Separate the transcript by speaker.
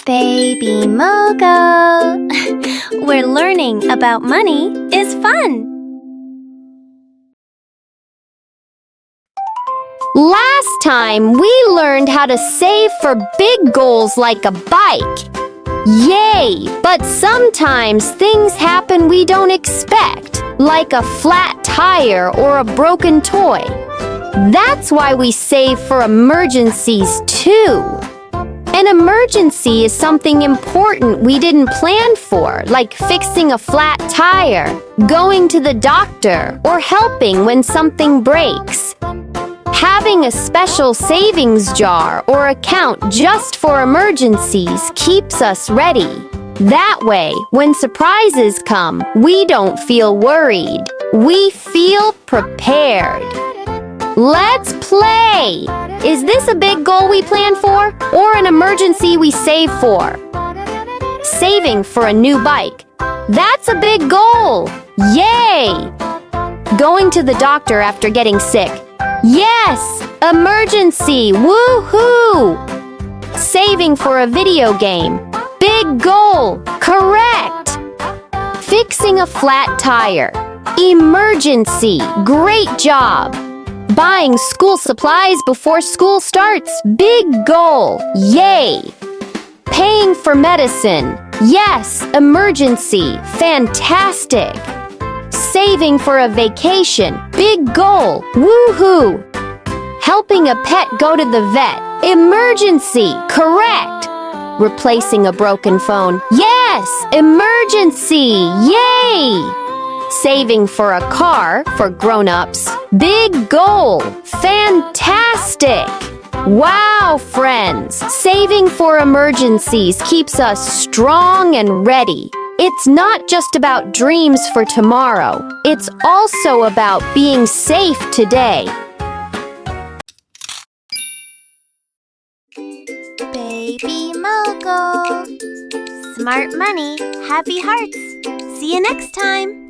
Speaker 1: Baby Mogul. Where learning about money is fun.
Speaker 2: Last time, we learned how to save for big goals like a bike. Yay! But sometimes things happen we don't expect, like a flat tire or a broken toy. That's why we save for emergencies too. An emergency is something important we didn't plan for, like fixing a flat tire, going to the doctor, or helping when something breaks. Having a special savings jar or account just for emergencies keeps us ready. That way, when surprises come, we don't feel worried. We feel prepared. Let's play! Is this a big goal we plan for, or an emergency we save for? Saving for a new bike. That's a big goal! Yay! Going to the doctor after getting sick. Yes! Emergency! Woohoo! Saving for a video game. Big goal! Correct! Fixing a flat tire. Emergency! Great job! Buying school supplies before school starts. Big goal! Yay! Paying for medicine. Yes! Emergency! Fantastic! Saving for a vacation. Big goal! Woohoo! Helping a pet go to the vet. Emergency! Correct! Replacing a broken phone. Yes! Emergency! Yay! Saving for a car for grown-ups. Big goal! Fantastic! Wow, friends! Saving for emergencies keeps us strong and ready. It's not just about dreams for tomorrow. It's also about being safe today.
Speaker 1: Baby Mogul. Smart money, happy hearts. See you next time.